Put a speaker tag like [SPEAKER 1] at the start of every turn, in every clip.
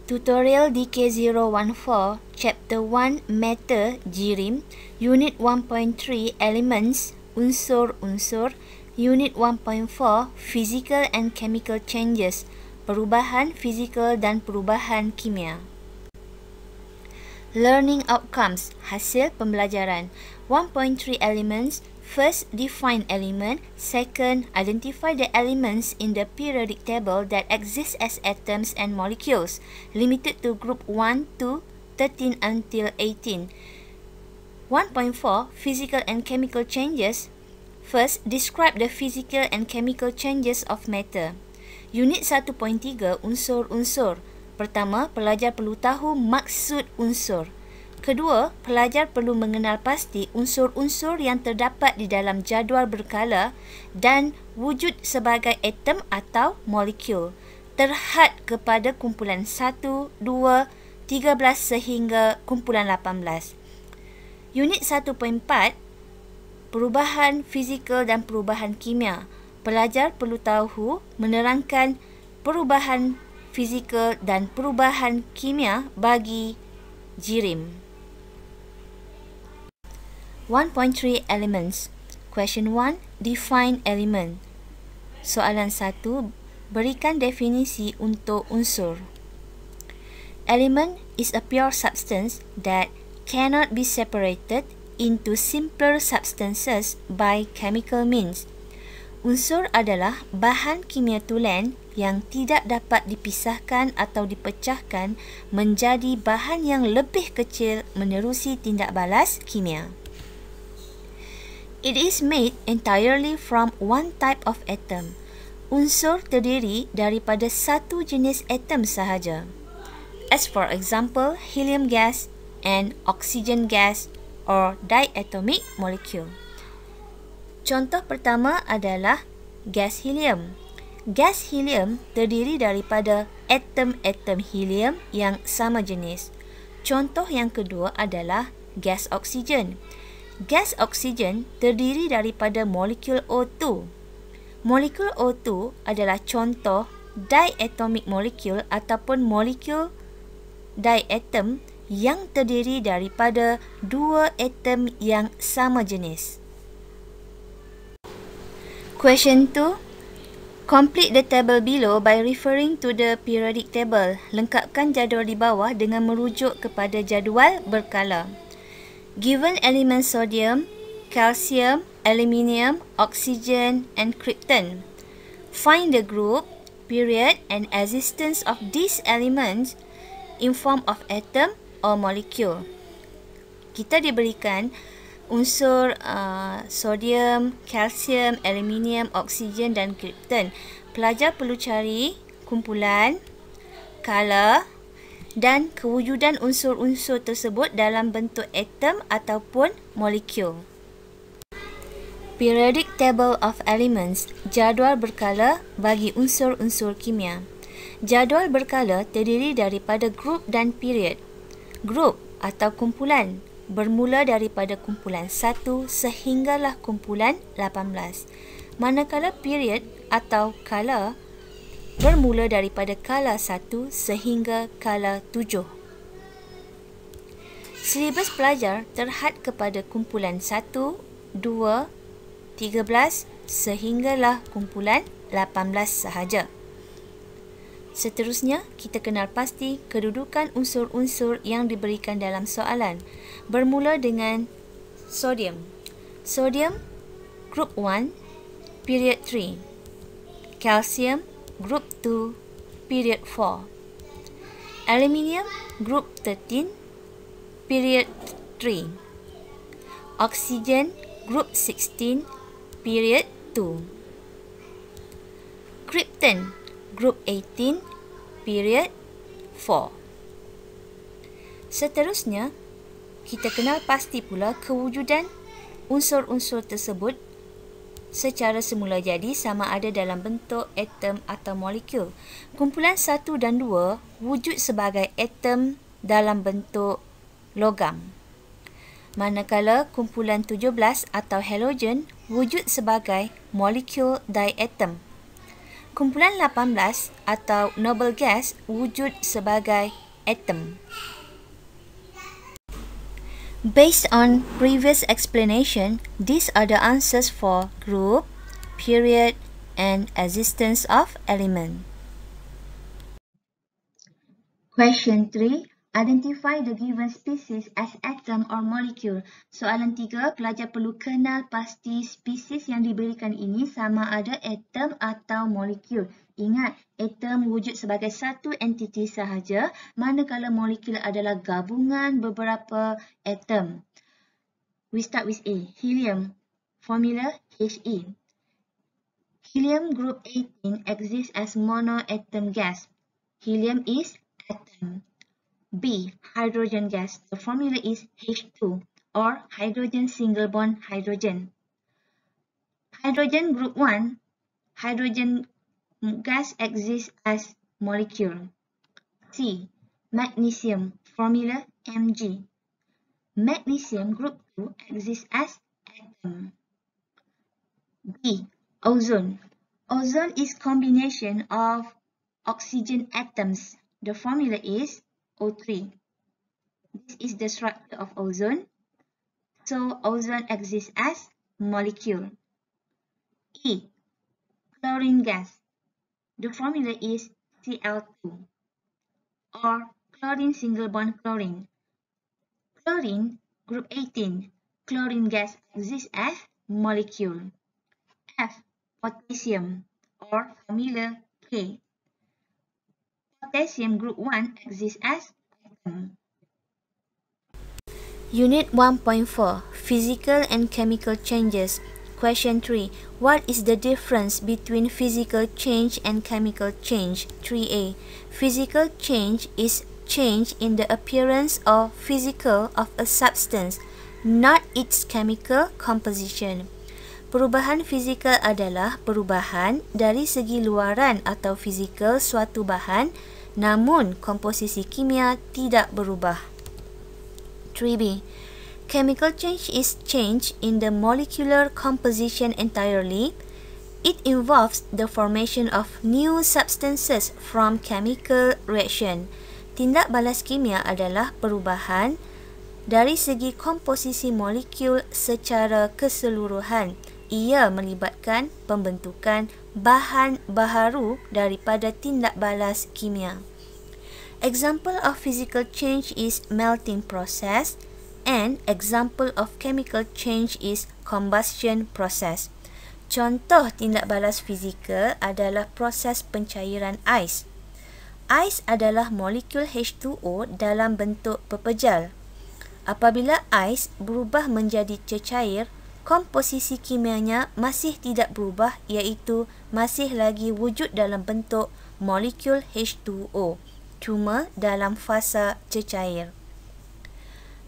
[SPEAKER 1] Tutorial DK014, Chapter 1 Matter Jirim, Unit 1.3 Elements, Unsur-unsur, Unit 1.4 Physical and Chemical Changes, Perubahan fizikal dan perubahan kimia. Learning Outcomes, Hasil Pembelajaran. 1.3 Elements. First, define element. Second, identify the elements in the periodic table that exist as atoms and molecules, limited to group 1 to 13 until 18. 1.4 Physical and Chemical Changes. First, describe the physical and chemical changes of matter. Unit 1.3 Unsur-unsur. Pertama, pelajar perlu tahu maksud unsur. Kedua, pelajar perlu mengenal pasti unsur-unsur yang terdapat di dalam jadual berkala dan wujud sebagai atom atau molekul terhad kepada kumpulan 1, 2, 13 sehingga kumpulan 18. Unit 1.4 Perubahan fizikal dan perubahan kimia. Pelajar perlu tahu menerangkan perubahan fizikal dan perubahan kimia bagi jirim. 1.3 Elements. Question 1. Define element. Soalan 1. Berikan definisi untuk unsur. Element is a pure substance that cannot be separated into simpler substances by chemical means. Unsur adalah bahan kimia tulen yang tidak dapat dipisahkan atau dipecahkan menjadi bahan yang lebih kecil menerusi tindak balas kimia. It is made entirely from one type of atom. Unsur terdiri daripada satu jenis atom sahaja. As for example, helium gas and oxygen gas or diatomic molecule. Contoh pertama adalah gas helium. Gas helium terdiri daripada atom-atom helium yang sama jenis. Contoh yang kedua adalah gas oksigen. Gas oksigen terdiri daripada molekul O2. Molekul O2 adalah contoh diatomic molecule ataupun molekul diatom yang terdiri daripada dua atom yang sama jenis. Question 2. Complete the table below by referring to the periodic table. Lengkapkan jadual di bawah dengan merujuk kepada jadual berkala. Given elements sodium, calcium, aluminium, oxygen, and krypton. Find the group, period, and existence of these elements in form of atom or molecule. Kita diberikan unsur sodium, calcium, aluminium, oksigen dan krypton. Pelajar perlu cari kumpulan, kala dan kewujudan unsur-unsur tersebut dalam bentuk atom ataupun molekul. Periodic Table of Elements, jadual berkala bagi unsur-unsur kimia. Jadual berkala terdiri daripada grup dan period. Grup atau kumpulan bermula daripada kumpulan 1 sehinggalah kumpulan 18. Manakala period atau kala bermula daripada kala 1 sehingga kala 7. Silibus pelajar terhad kepada kumpulan 1, 2, 13 sehinggalah kumpulan 18 sahaja. Seterusnya, kita kenal pasti kedudukan unsur-unsur yang diberikan dalam soalan. Bermula dengan sodium. Sodium, group 1, period 3. Calcium, group 2, period 4. Aluminium, group 13, period 3. Oxygen, group 16, period 2. Krypton, group 18, period 4. Seterusnya, kita kenal pasti pula kewujudan unsur-unsur tersebut secara semula jadi sama ada dalam bentuk atom atau molekul. Kumpulan 1 dan 2 wujud sebagai atom dalam bentuk logam. Manakala kumpulan 17 atau halogen wujud sebagai molekul diatom. Kumpulan 18 atau noble gas wujud sebagai atom. Based on previous explanation, these are the answers for group, period, and existence of element. Question 3. Identify the given species as atom or molecule. Soalan 3, pelajar perlu kenal pasti spesies yang diberikan ini sama ada atom atau molekul. Ingat, atom wujud sebagai satu entiti sahaja, manakala molekul adalah gabungan beberapa atom. We start with A. Helium. Formula He. Helium group 18 exists as monoatom gas. Helium is atom. B. Hydrogen gas. The formula is H2 or hydrogen single bond hydrogen. Hydrogen group 1, hydrogen gas exists as molecule. C. Magnesium. Formula Mg. Magnesium group 2 exists as atom. B. Ozone. Ozone is combination of oxygen atoms. The formula is O3. This is the structure of ozone. So, ozone exists as molecule. E. Chlorine gas. The formula is Cl2 or chlorine single bond chlorine. Chlorine, group 18. Chlorine gas exists as molecule. F. Potassium or formula K. Potassium group 1 exists as atom. Unit 1.4 Physical and Chemical Changes. Question 3. What is the difference between physical change and chemical change? 3a. Physical change is change in the appearance or physical of a substance, not its chemical composition. Perubahan fizikal adalah perubahan dari segi luaran atau fizikal suatu bahan, namun komposisi kimia tidak berubah. 3b. Chemical change is change in the molecular composition entirely. It involves the formation of new substances from chemical reaction. Tindak balas kimia adalah perubahan dari segi komposisi molekul secara keseluruhan. Ia melibatkan pembentukan bahan baharu daripada tindak balas kimia. Example of physical change is melting process and example of chemical change is combustion process. Contoh tindak balas fizikal adalah proses pencairan ais. Ais adalah molekul H2O dalam bentuk pepejal. Apabila ais berubah menjadi cecair, komposisi kimianya masih tidak berubah, iaitu masih lagi wujud dalam bentuk molekul H2O, cuma dalam fasa cecair.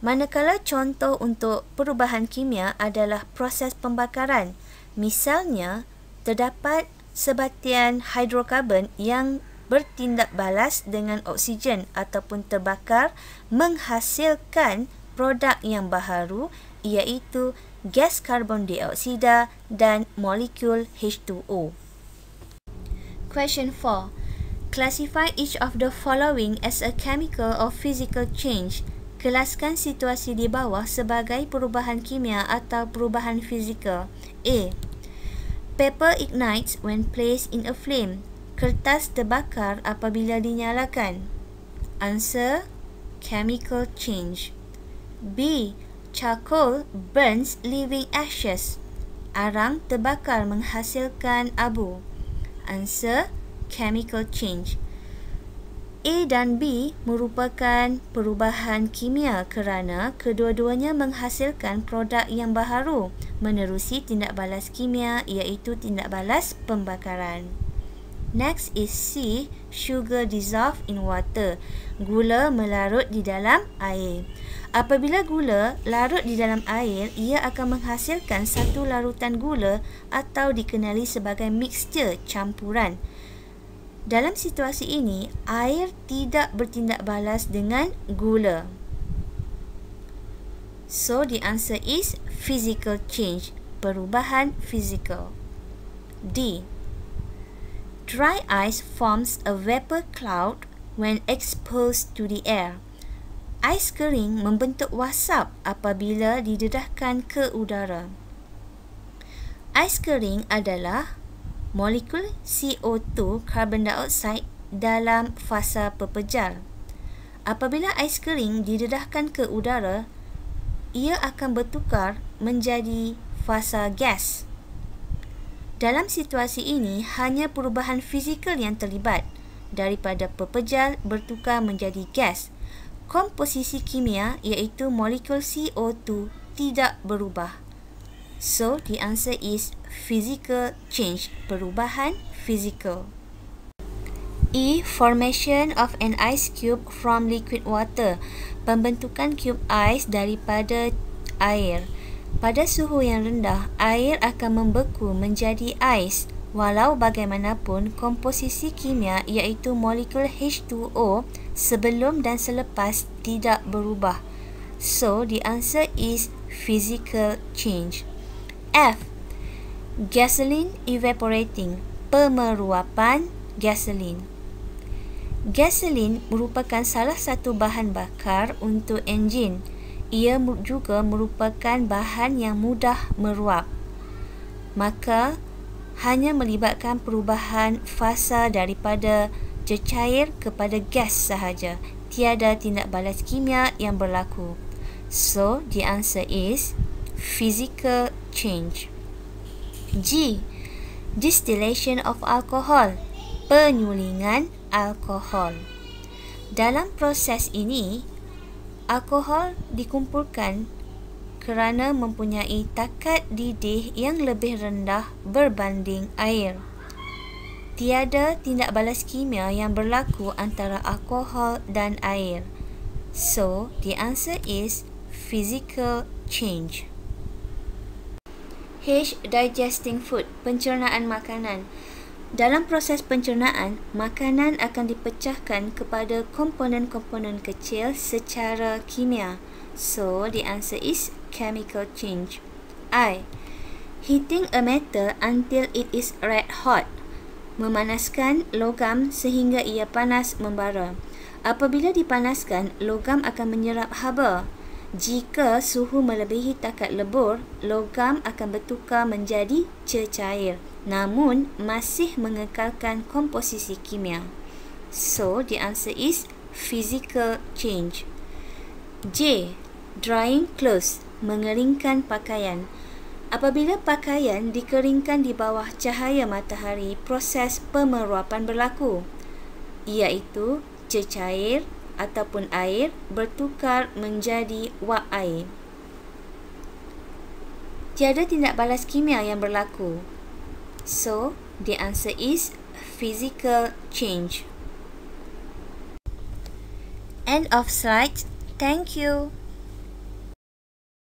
[SPEAKER 1] Manakala contoh untuk perubahan kimia adalah proses pembakaran. Misalnya, terdapat sebatian hidrokarbon yang bertindak balas dengan oksigen ataupun terbakar menghasilkan produk yang baharu, iaitu gas karbon dioksida dan molekul H2O. Question 4. Classify each of the following as a chemical or physical change. Kelaskan situasi di bawah sebagai perubahan kimia atau perubahan fizikal. A. Paper ignites when placed in a flame. Kertas terbakar apabila dinyalakan. Answer: chemical change. B. Charcoal burns leaving ashes. Arang terbakar menghasilkan abu. Answer: chemical change. A dan B merupakan perubahan kimia kerana kedua-duanya menghasilkan produk yang baharu menerusi tindak balas kimia, iaitu tindak balas pembakaran. Next is C. Sugar dissolved in water. Gula melarut di dalam air. Apabila gula larut di dalam air, ia akan menghasilkan satu larutan gula atau dikenali sebagai mixture, campuran. Dalam situasi ini, air tidak bertindak balas dengan gula. So, the answer is physical change, perubahan fizikal. D. Dry ice forms a vapor cloud when exposed to the air. Ais kering membentuk wasap apabila didedahkan ke udara. Ais kering adalah molekul CO2 karbon dioksida dalam fasa pepejal. Apabila ais kering didedahkan ke udara, ia akan bertukar menjadi fasa gas. Dalam situasi ini, hanya perubahan fizikal yang terlibat. Daripada pepejal bertukar menjadi gas. Komposisi kimia iaitu molekul CO2 tidak berubah. So, the answer is physical change, perubahan fizikal. E. Formation of an ice cube from liquid water, pembentukan cube ais daripada air. Pada suhu yang rendah, air akan membeku menjadi ais. Walau bagaimanapun, komposisi kimia iaitu molekul H2O sebelum dan selepas tidak berubah. So, the answer is physical change. F. Gasoline evaporating, pemeruapan gasolin. Gasolin merupakan salah satu bahan bakar untuk enjin. Ia juga merupakan bahan yang mudah meruap. Maka, hanya melibatkan perubahan fasa daripada cecair kepada gas sahaja. Tiada tindak balas kimia yang berlaku. So, the answer is physical change. G. Distillation of alcohol, penyulingan alkohol. Dalam proses ini, alkohol dikumpulkan kerana mempunyai takat didih yang lebih rendah berbanding air. Tiada tindak balas kimia yang berlaku antara alkohol dan air. So, the answer is physical change. H. Digesting food, pencernaan makanan. Dalam proses pencernaan, makanan akan dipecahkan kepada komponen-komponen kecil secara kimia. So, the answer is chemical change. I. Heating a metal until it is red hot, memanaskan logam sehingga ia panas membara. Apabila dipanaskan, logam akan menyerap haba. Jika suhu melebihi takat lebur, logam akan bertukar menjadi cecair, namun masih mengekalkan komposisi kimia. So, the answer is physical change. J. Drying clothes, mengeringkan pakaian. Apabila pakaian dikeringkan di bawah cahaya matahari, proses pemeruapan berlaku, iaitu cecair ataupun air bertukar menjadi wap air. Tiada tindak balas kimia yang berlaku. So, the answer is physical change. End of slide. Thank you.